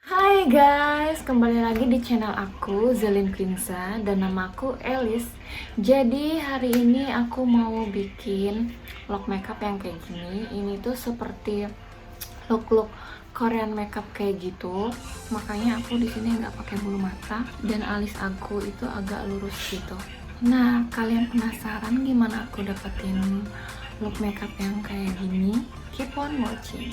Hai guys, kembali lagi di channel aku, Zeline Queenzha, dan nama aku Elis. Jadi hari ini aku mau bikin look makeup yang kayak gini. Ini tuh seperti look Korean makeup kayak gitu. Makanya aku di sini nggak pakai bulu mata dan alis aku itu agak lurus gitu. Nah, kalian penasaran gimana aku dapetin look makeup yang kayak gini? Keep on watching.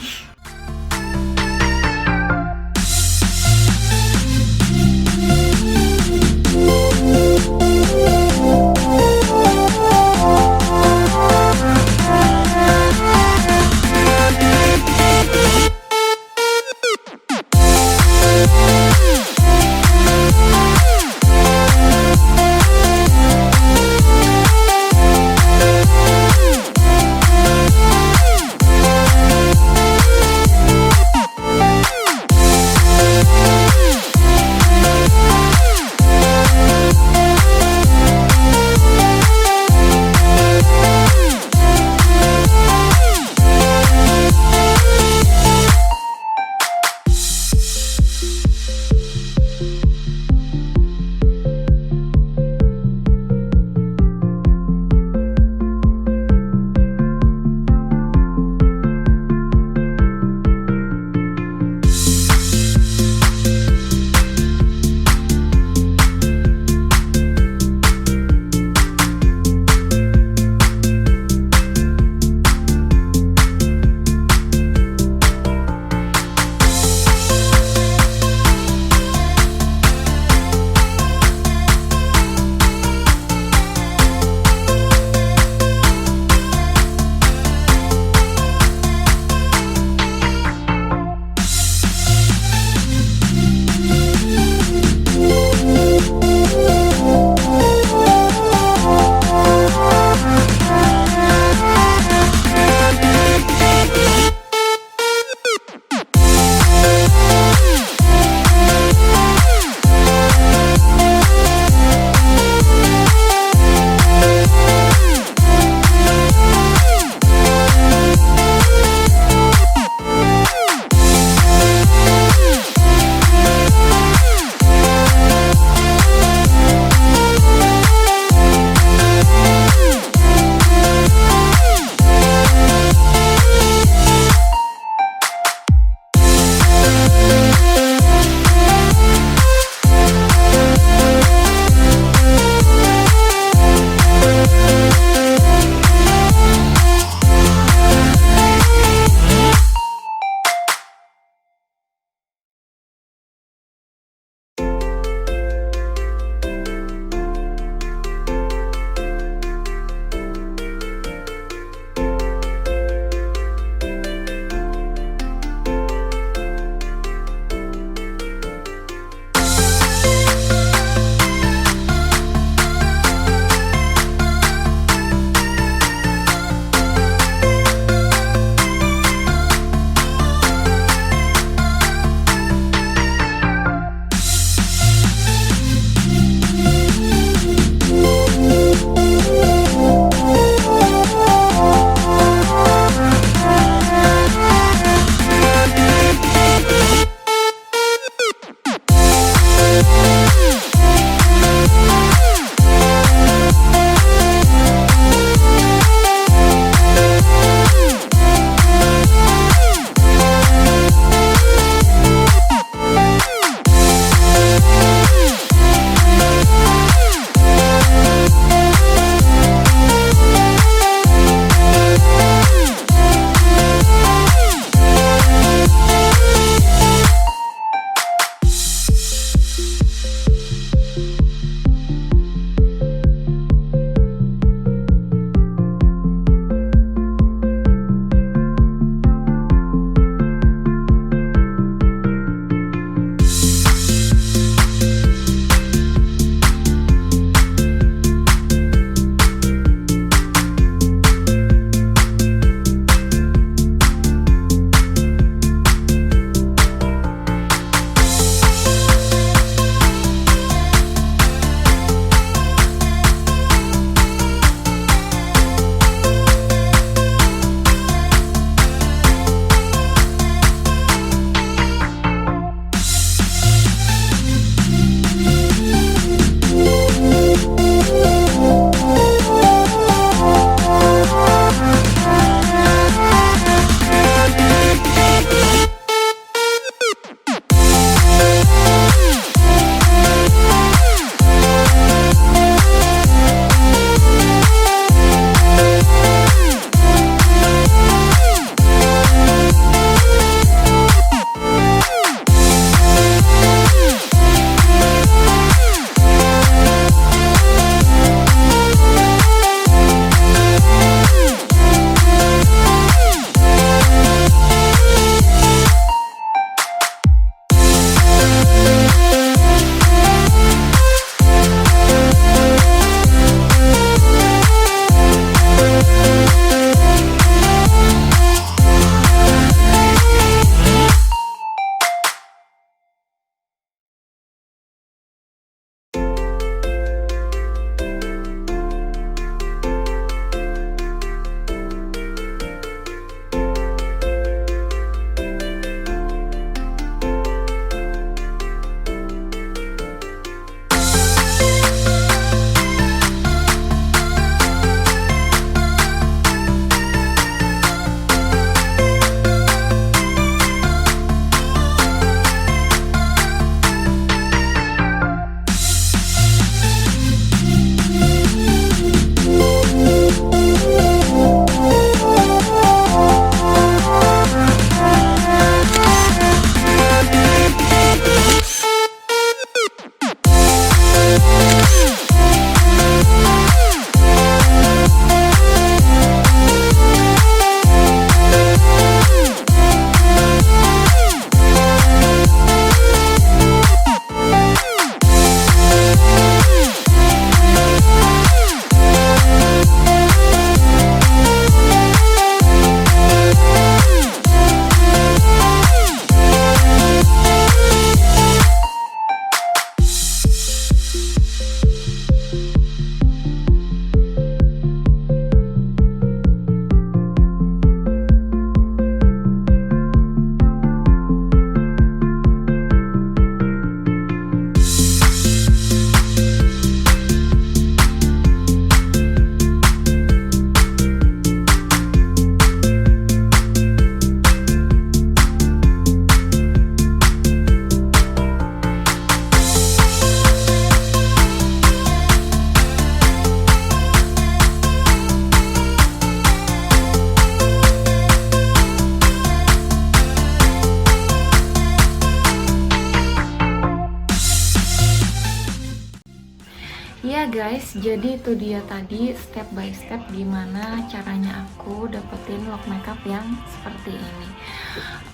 guys, jadi itu dia tadi step by step gimana caranya aku dapetin look makeup yang seperti ini.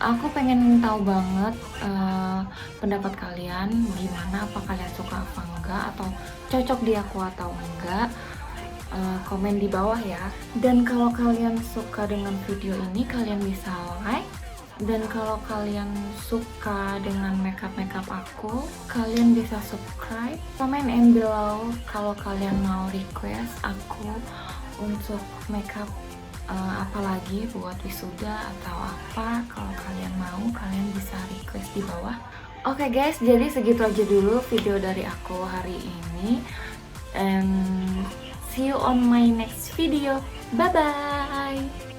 Aku pengen tahu banget pendapat kalian gimana, apa kalian suka apa enggak, atau cocok di aku atau enggak. Komen di bawah ya. Dan kalau kalian suka dengan video ini, kalian bisa like. Dan kalau kalian suka dengan makeup aku, kalian bisa subscribe. Comment in below kalau kalian mau request aku untuk makeup apalagi buat wisuda atau apa. Kalau kalian mau, kalian bisa request di bawah. Oke guys, jadi segitu aja dulu video dari aku hari ini. And see you on my next video. Bye bye.